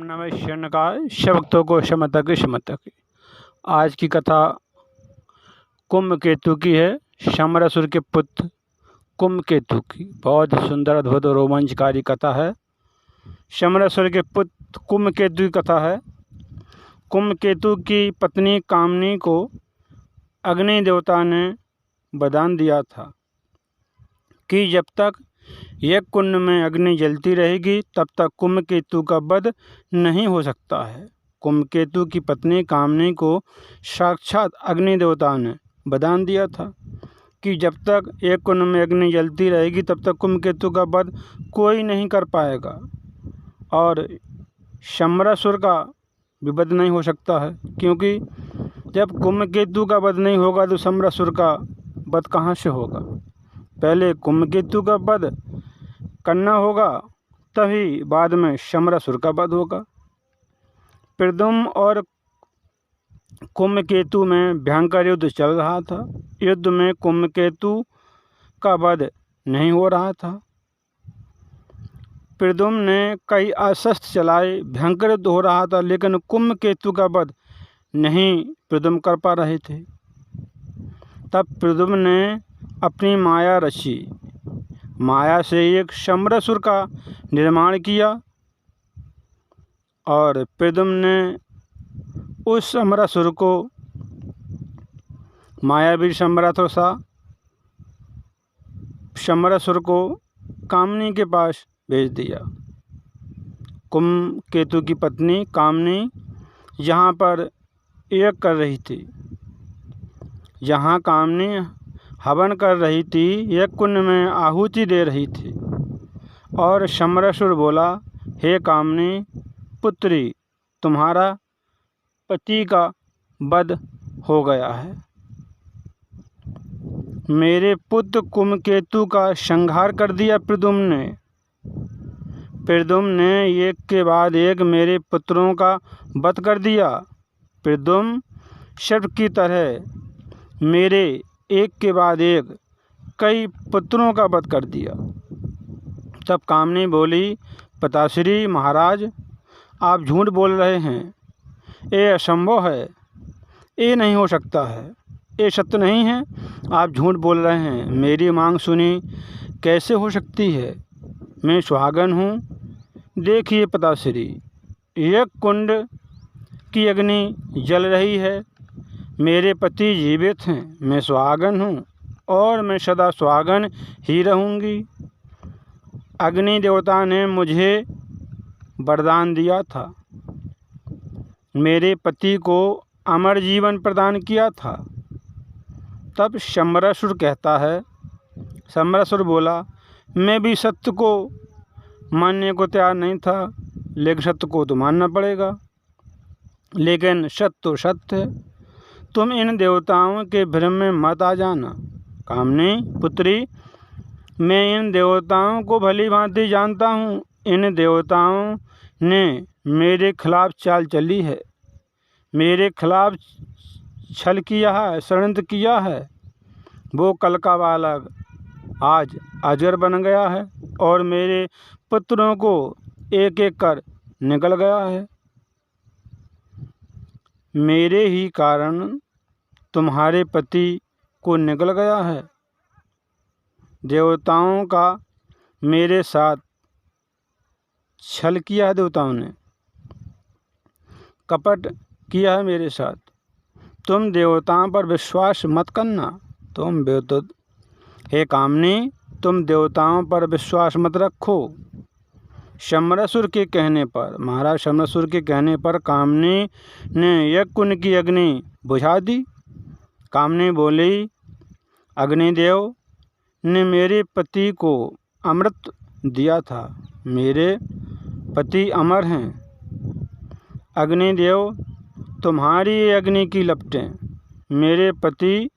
नमः शनकाय शक्तों को शमतक शमतक। आज की कथा कुंभकेतु की है, शमरासुर के पुत्र कुंभकेतु की। बहुत सुंदर अद्भुत रोमांचकारी कथा है। शमरासुर के पुत्र कुंभकेतु की कथा है। कुंभकेतु की पत्नी कामनी को अग्नि देवता ने वरदान दिया था कि जब तक यज्ञ कुंड में अग्नि जलती रहेगी तब तक कुंभकेतु का वध नहीं हो सकता है। कुंभकेतु की पत्नी कामनी को साक्षात अग्नि देवता ने वरदान दिया था कि जब तक यज्ञ कुंड में अग्नि जलती रहेगी तब तक कुंभकेतु का वध कोई नहीं कर पाएगा और शमरासुर का भी वध नहीं हो सकता है, क्योंकि जब कुंभकेतु का वध नहीं होगा तो शमरासुर का वध कहाँ से होगा। पहले कुंभकेतु का वध करना होगा, तभी बाद में शमरासुर का वध होगा। प्रद्युम्न और कुंभकेतु में भयंकर युद्ध चल रहा था। युद्ध में कुंभकेतु का वध नहीं हो रहा था। प्रद्युम्न ने कई अस्त्र चलाए, भयंकर युद्ध हो रहा था, लेकिन कुंभकेतु का वध नहीं प्रद्युम्न कर पा रहे थे। तब प्रद्युम्न ने अपनी माया रची, माया से एक शमरासुर का निर्माण किया और प्रद्युम्न ने उस शमरासुर को मायावी शमरासुर को कामनी के पास भेज दिया। कुंभकेतु की पत्नी कामनी यहाँ पर यज्ञ कर रही थी, जहाँ कामनी हवन कर रही थी, यज्ञ कुंड में आहुति दे रही थी और शमरासुर बोला, हे कामनी पुत्री, तुम्हारा पति का वध हो गया है। मेरे पुत्र कुंभकेतु का संहार कर दिया प्रद्युम्न ने। प्रद्युम्न ने एक के बाद एक मेरे पुत्रों का वध कर दिया। प्रद्युम्न सर्प की तरह मेरे एक के बाद एक कई पुत्रों का वध कर दिया। तब कामनी बोली, पिताश्री महाराज, आप झूठ बोल रहे हैं, ये असंभव है, ये नहीं हो सकता है, ये सत्य नहीं है, आप झूठ बोल रहे हैं। मेरी मांग सुनी कैसे हो सकती है, मैं सुहागन हूँ। देखिए पिताश्री, यज्ञ कुंड की अग्नि जल रही है, मेरे पति जीवित हैं, मैं सुहागन हूँ और मैं सदा सुहागन ही रहूँगी। अग्नि देवता ने मुझे वरदान दिया था, मेरे पति को अमर जीवन प्रदान किया था। तब शमरासुर कहता है, शमरासुर बोला, मैं भी सत्य को मानने को तैयार नहीं था, लेकिन सत्य को तो मानना पड़ेगा। लेकिन सत्य तो सत्य है, तुम इन देवताओं के भ्रम में मत आ जाना। कामनी पुत्री, मैं इन देवताओं को भली भांति जानता हूँ। इन देवताओं ने मेरे खिलाफ चाल चली है, मेरे खिलाफ छल किया है, षड्यंत्र किया है। वो कल का बालक आज अजगर बन गया है और मेरे पुत्रों को एक एक कर निकल गया है। मेरे ही कारण तुम्हारे पति को निकल गया है। देवताओं का मेरे साथ छल किया है, देवताओं ने कपट किया है मेरे साथ। तुम देवताओं पर विश्वास मत करना। हे कामनी, तुम देवताओं पर विश्वास मत रखो। शमरासुर के कहने पर, महाराज शमरासुर के कहने पर कामनी ने यज्ञ कुंड की अग्नि बुझा दी। कामनी बोली, अग्निदेव ने मेरे पति को अमृत दिया था, मेरे पति अमर हैं। अग्निदेव, तुम्हारी अग्नि की लपटें मेरे पति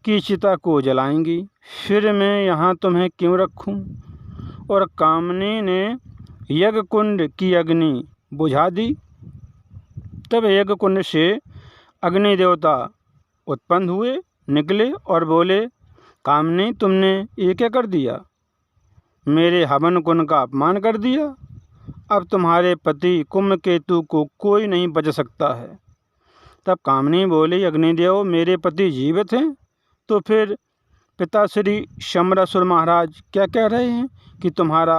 की चिता को जलाएंगी, फिर मैं यहाँ तुम्हें क्यों रखूँ। और कामनी ने यज्ञ कुंड की अग्नि बुझा दी। तब यज्ञ कुंड से अग्नि देवता उत्पन्न हुए, निकले और बोले, कामनी, तुमने ये क्या कर दिया, मेरे हवन कुंड का अपमान कर दिया। अब तुम्हारे पति कुम्भकेतु को कोई नहीं बच सकता है। तब कामिनी बोली, अग्निदेव मेरे पति जीवित हैं, तो फिर पिताश्री शम्बरासुर महाराज क्या कह रहे हैं कि तुम्हारा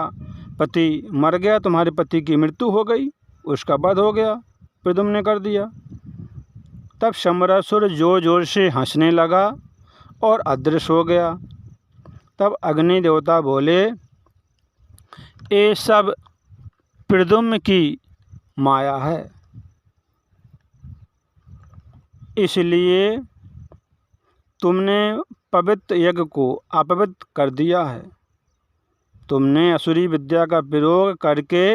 पति मर गया, तुम्हारे पति की मृत्यु हो गई, उसका वध हो गया, प्रद्युम्न ने कर दिया। तब शम्बरासुर जोर जोर से हंसने लगा और अदृश्य हो गया। तब अग्नि देवता बोले, ये सब प्रद्युम्न की माया है, इसलिए तुमने पवित्र यज्ञ को अपवित्र कर दिया है। तुमने असुरी विद्या का प्रयोग करके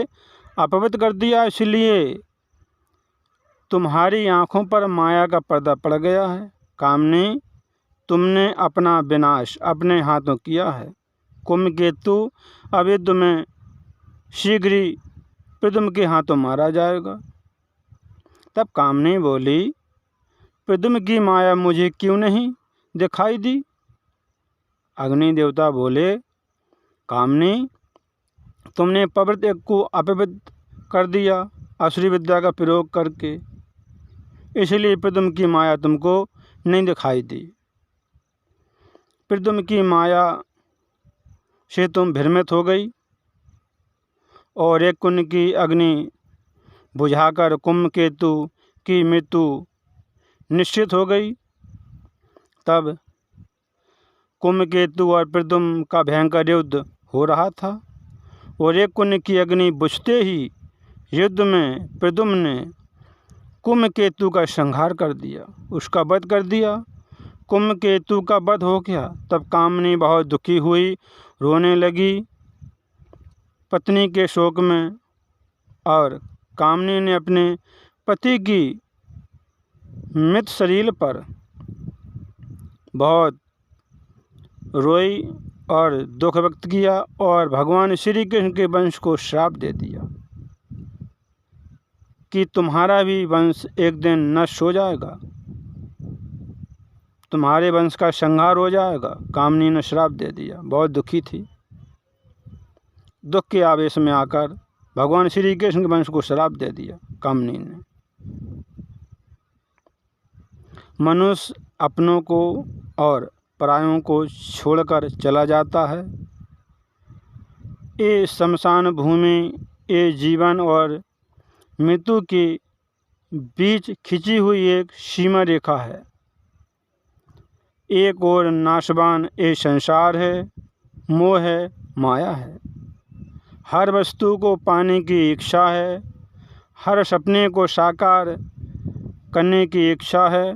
अपवित्र कर दिया, इसलिए तुम्हारी आँखों पर माया का पर्दा पड़ गया है। कामिनी, तुमने अपना विनाश अपने हाथों किया है। कुम्भकेतु अब युद्ध में शीघ्र ही प्रद्युम्न के हाथों मारा जाएगा। तब कामिनी बोली, प्रद्युम्न की माया मुझे क्यों नहीं दिखाई दी? अग्नि देवता बोले, कामिनी, तुमने पवित्र यज्ञ को अपवित्र कर दिया असुरी विद्या का प्रयोग करके, इसलिए प्रद्युम्न की माया तुमको नहीं दिखाई दी। प्रद्युम्न की माया से तुम भ्रमित हो गई और एक कुंड की अग्नि बुझाकर कुम्भकेतु की मृत्यु निश्चित हो गई। तब कुम्भकेतु और प्रद्युम्न का भयंकर युद्ध हो रहा था और एक कुंड की अग्नि बुझते ही युद्ध में प्रद्युम्न ने कुम्भकेतु का संहार कर दिया, उसका वध कर दिया। कुम्भकेतु का वध हो गया। तब कामिनी बहुत दुखी हुई, रोने लगी पत्नी के शोक में, और कामिनी ने अपने पति की मृत शरीर पर बहुत रोई और दुख व्यक्त किया और भगवान श्री कृष्ण के वंश को श्राप दे दिया कि तुम्हारा भी वंश एक दिन नष्ट हो जाएगा, तुम्हारे वंश का संहार हो जाएगा। कामिनी ने श्राप दे दिया, बहुत दुखी थी। दुख के आवेश में आकर भगवान श्री कृष्ण के वंश को श्राप दे दिया कामिनी ने। मनुष्य अपनों को और परायों को छोड़कर चला जाता है। ये शमशान भूमि, ये जीवन और मृत्यु के बीच खिंची हुई एक सीमा रेखा है। एक और नाशवान ये संसार है, मोह है, माया है। हर वस्तु को पाने की इच्छा है, हर सपने को साकार करने की इच्छा है,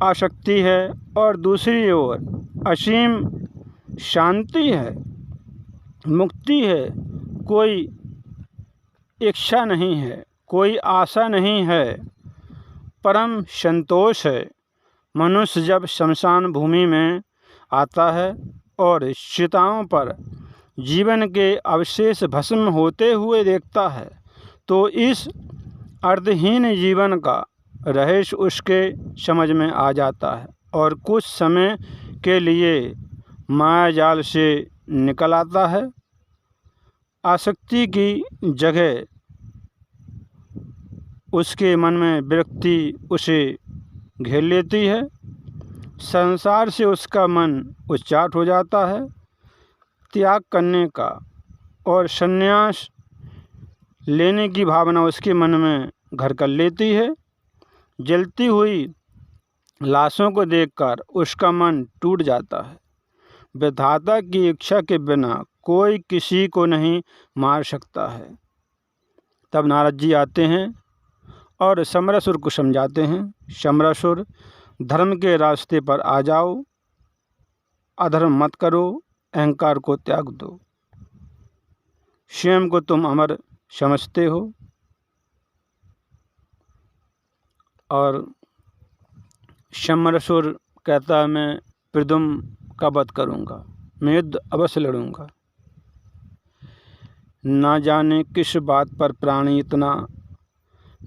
आसक्ति है, और दूसरी ओर असीम शांति है, मुक्ति है। कोई इच्छा नहीं है, कोई आशा नहीं है, परम संतोष है। मनुष्य जब शमशान भूमि में आता है और चिताओं पर जीवन के अवशेष भस्म होते हुए देखता है, तो इस अर्थहीन जीवन का रहस्य उसके समझ में आ जाता है और कुछ समय के लिए माया जाल से निकल आता है। आसक्ति की जगह उसके मन में विरक्ति उसे घेर लेती है, संसार से उसका मन उच्चाट हो जाता है। त्याग करने का और संन्यास लेने की भावना उसके मन में घर कर लेती है। जलती हुई लाशों को देखकर उसका मन टूट जाता है। विधाता की इच्छा के बिना कोई किसी को नहीं मार सकता है। तब नारद जी आते हैं और शम्बरासुर को समझाते हैं, शम्बरासुर, धर्म के रास्ते पर आ जाओ, अधर्म मत करो, अहंकार को त्याग दो। स्वयं को तुम अमर समझते हो और शम्बरासुर कहता है, मैं प्रद्युम्न का वध करूँगा, मैं युद्ध अवश्य लड़ूंगा। ना जाने किस बात पर प्राणी इतना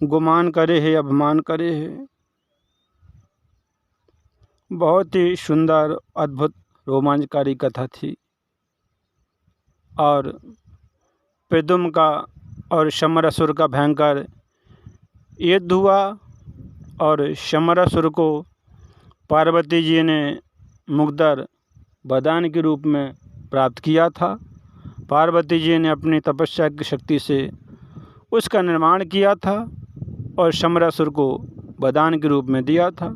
गुमान करे है, अभिमान करे है। बहुत ही सुंदर, अद्भुत, रोमांचकारी कथा थी और प्रद्युम्न का और शमरासुर का भयंकर युद्ध हुआ और शमरासुर को पार्वती जी ने मुग्दर वरदान के रूप में प्राप्त किया था। पार्वती जी ने अपनी तपस्या की शक्ति से उसका निर्माण किया था और शमरासुर को वरदान के रूप में दिया था।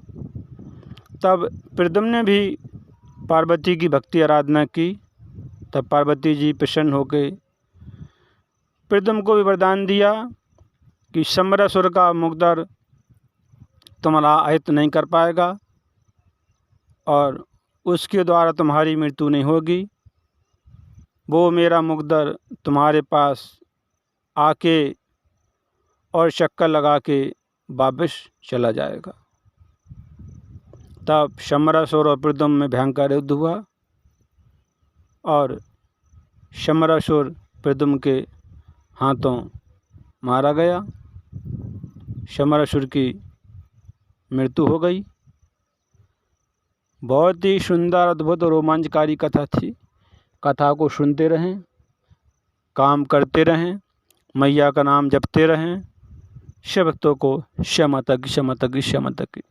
तब प्रद्युम्न ने भी पार्वती की भक्ति आराधना की। तब पार्वती जी प्रसन्न होकर प्रद्युम्न को भी वरदान दिया कि शमरासुर का मुग्दर तुम्हारा अहित नहीं कर पाएगा और उसके द्वारा तुम्हारी मृत्यु नहीं होगी। वो मेरा मुग्दर तुम्हारे पास आके और चक्कर लगा के वापस चला जाएगा। तब शमरासुर और प्रद्युम्न में भयंकर युद्ध हुआ और शमरासुर प्रद्युम्न के हाथों मारा गया। शमरासुर की मृत्यु हो गई। बहुत ही सुंदर, अद्भुत और रोमांचकारी कथा थी। कथा को सुनते रहें, काम करते रहें, मैया का नाम जपते रहें। शिव भक्तों को क्षमा तक।